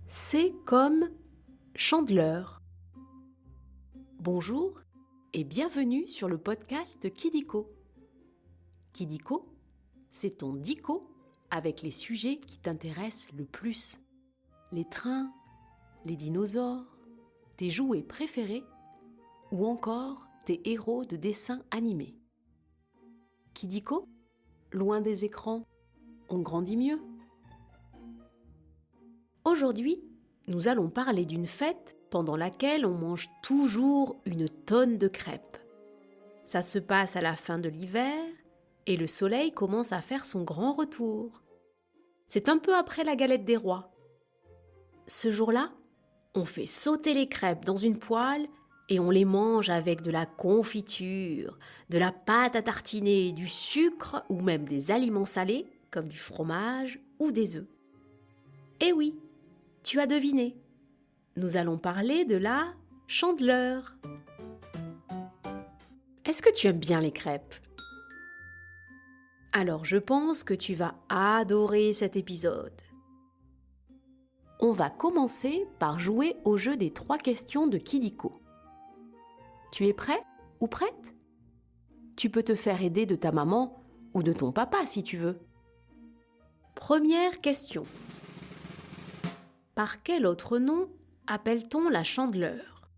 C'est comme Chandeleur. Bonjour et bienvenue sur le podcast Kidiko. Kidiko, c'est ton dico avec les sujets qui t'intéressent le plus. Les trains, les dinosaures, tes jouets préférés ou encore tes héros de dessins animés. Kidiko, loin des écrans, on grandit mieux. Aujourd'hui, nous allons parler d'une fête pendant laquelle on mange toujours une tonne de crêpes. Ça se passe à la fin de l'hiver et le soleil commence à faire son grand retour. C'est un peu après la galette des rois. Ce jour-là, on fait sauter les crêpes dans une poêle et on les mange avec de la confiture, de la pâte à tartiner, du sucre ou même des aliments salés comme du fromage ou des œufs. Eh oui, tu as deviné. Nous allons parler de la Chandeleur. Est-ce que tu aimes bien les crêpes ? Alors je pense que tu vas adorer cet épisode. On va commencer par jouer au jeu des 3 questions de Kidiko. Tu es prêt ou prête ? Tu peux te faire aider de ta maman ou de ton papa si tu veux. Première question. Par quel autre nom appelle-t-on la Chandeleur ?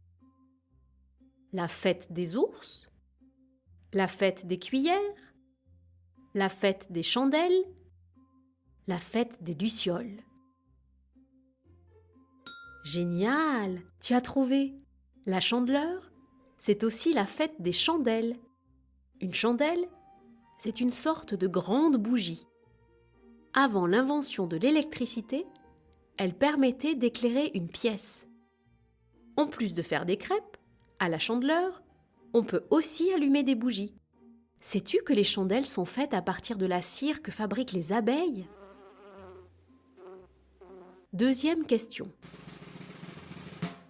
La fête des ours ? La fête des cuillères ? La fête des chandelles ? La fête des lucioles ? Génial ! Tu as trouvé ! La Chandeleur, c'est aussi la fête des chandelles. Une chandelle, c'est une sorte de grande bougie. Avant l'invention de l'électricité, elle permettait d'éclairer une pièce. En plus de faire des crêpes, à la Chandeleur, on peut aussi allumer des bougies. Sais-tu que les chandelles sont faites à partir de la cire que fabriquent les abeilles ? Deuxième question.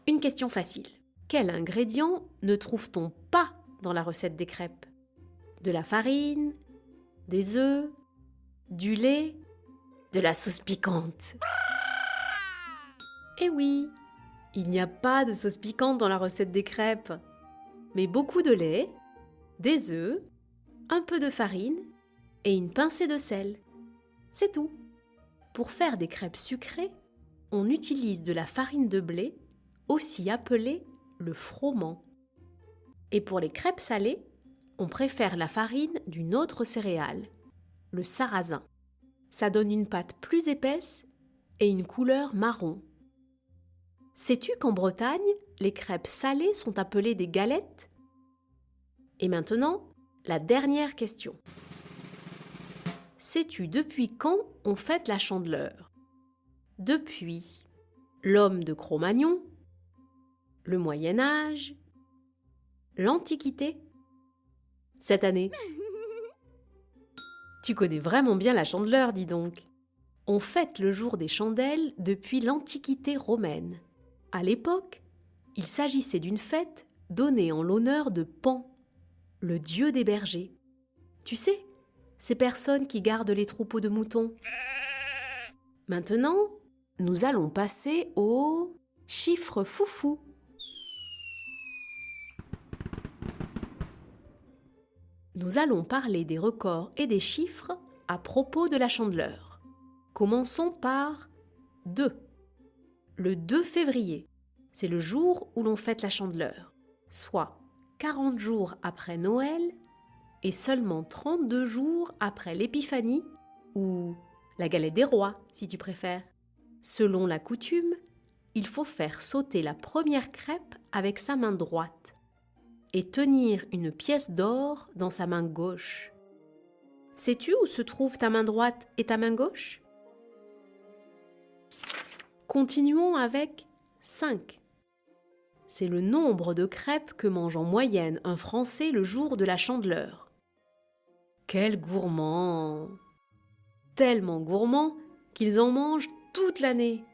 Une question facile. Quel ingrédient ne trouve-t-on pas dans la recette des crêpes ? De la farine, des œufs, du lait, de la sauce piquante. Eh oui, il n'y a pas de sauce piquante dans la recette des crêpes, mais beaucoup de lait, des œufs, un peu de farine et une pincée de sel. C'est tout. Pour faire des crêpes sucrées, on utilise de la farine de blé, aussi appelée le froment. Et pour les crêpes salées, on préfère la farine d'une autre céréale, le sarrasin. Ça donne une pâte plus épaisse et une couleur marron. Sais-tu qu'en Bretagne, les crêpes salées sont appelées des galettes ? Et maintenant, la dernière question. Sais-tu depuis quand on fête la Chandeleur ? Depuis l'homme de Cro-Magnon, le Moyen-Âge, l'Antiquité ? Cette année. Tu connais vraiment bien la Chandeleur, dis donc. On fête le jour des chandelles depuis l'Antiquité romaine. À l'époque, il s'agissait d'une fête donnée en l'honneur de Pan, le dieu des bergers. Tu sais, ces personnes qui gardent les troupeaux de moutons. Maintenant, nous allons passer au chiffre foufou. Nous allons parler des records et des chiffres à propos de la Chandeleur. Commençons par 2. Le 2 février, c'est le jour où l'on fête la Chandeleur, soit 40 jours après Noël et seulement 32 jours après l'Épiphanie ou la galette des rois, si tu préfères. Selon la coutume, il faut faire sauter la première crêpe avec sa main droite et tenir une pièce d'or dans sa main gauche. Sais-tu où se trouvent ta main droite et ta main gauche ? Continuons avec 5. C'est le nombre de crêpes que mange en moyenne un Français le jour de la Chandeleur. Quel gourmand ! Tellement gourmand qu'ils en mangent toute l'année.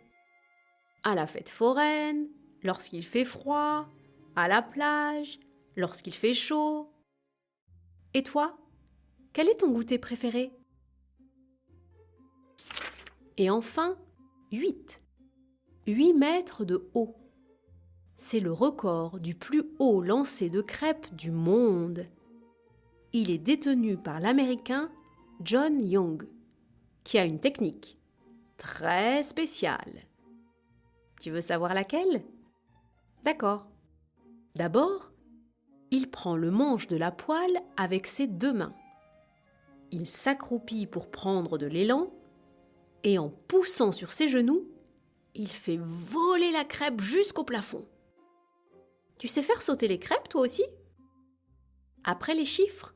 À la fête foraine, lorsqu'il fait froid, à la plage, lorsqu'il fait chaud. Et toi, quel est ton goûter préféré ? Et enfin, 8. 8 mètres de haut. C'est le record du plus haut lancer de crêpes du monde. Il est détenu par l'Américain John Young, qui a une technique très spéciale. Tu veux savoir laquelle? D'accord. D'abord, il prend le manche de la poêle avec ses 2 mains. Il s'accroupit pour prendre de l'élan et en poussant sur ses genoux, il fait voler la crêpe jusqu'au plafond. Tu sais faire sauter les crêpes, toi aussi? Après les chiffres,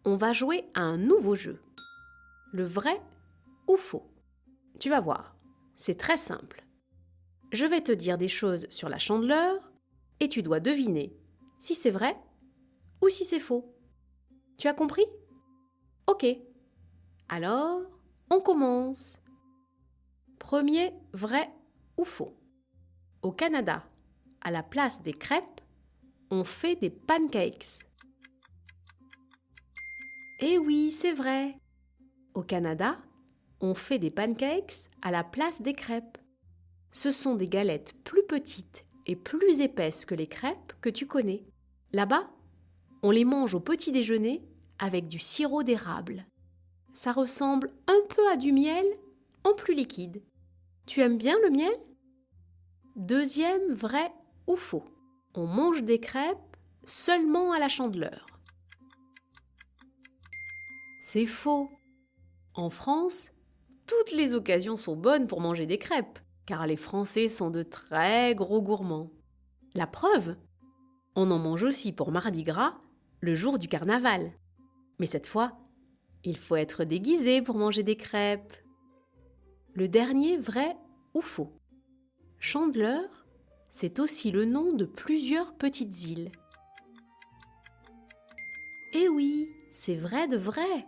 on va jouer à un nouveau jeu. Le vrai ou faux? Tu vas voir, c'est très simple. Je vais te dire des choses sur la Chandeleur et tu dois deviner si c'est vrai ou si c'est faux. Tu as compris? Ok. Alors, on commence. Premier vrai ou faux? Au Canada, à la place des crêpes, on fait des pancakes. Eh oui, c'est vrai. Au Canada, on fait des pancakes à la place des crêpes. Ce sont des galettes plus petites et plus épaisses que les crêpes que tu connais. Là-bas, on les mange au petit déjeuner avec du sirop d'érable. Ça ressemble un peu à du miel, en plus liquide. Tu aimes bien le miel? Deuxième vrai ou faux? On mange des crêpes seulement à la Chandeleur. C'est faux. En France, toutes les occasions sont bonnes pour manger des crêpes, car les Français sont de très gros gourmands. La preuve, on en mange aussi pour Mardi Gras, le jour du carnaval. Mais cette fois, il faut être déguisé pour manger des crêpes. Le dernier vrai ou faux? Chandeleur, c'est aussi le nom de plusieurs petites îles. Eh oui, c'est vrai de vrai.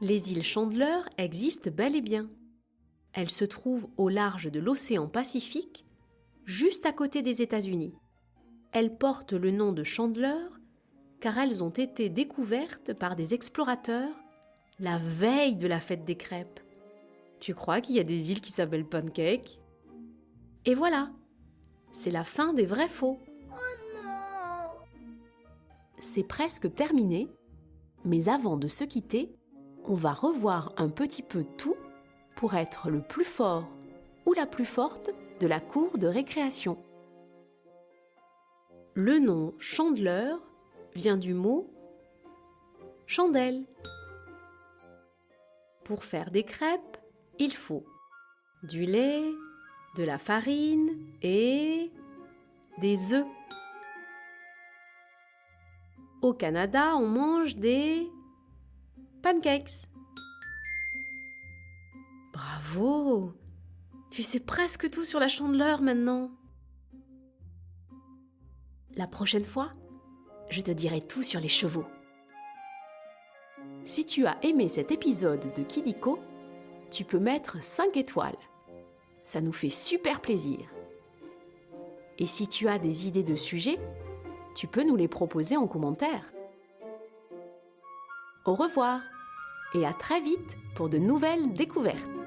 Les îles Chandeleur existent bel et bien. Elles se trouvent au large de l'océan Pacifique, juste à côté des États-Unis. Elles portent le nom de Chandeleur car elles ont été découvertes par des explorateurs la veille de la fête des crêpes. Tu crois qu'il y a des îles qui s'appellent Pancake? Et voilà, c'est la fin des vrais faux. Oh non! C'est presque terminé, mais avant de se quitter, on va revoir un petit peu tout pour être le plus fort ou la plus forte de la cour de récréation. Le nom Chandeleur vient du mot chandelle. Pour faire des crêpes, il faut du lait, de la farine et des œufs. Au Canada, on mange des pancakes. Bravo! Tu sais presque tout sur la Chandeleur maintenant. La prochaine fois, je te dirai tout sur les chevaux. Si tu as aimé cet épisode de Kidiko, tu peux mettre 5 étoiles. Ça nous fait super plaisir. Et si tu as des idées de sujets, tu peux nous les proposer en commentaire. Au revoir et à très vite pour de nouvelles découvertes.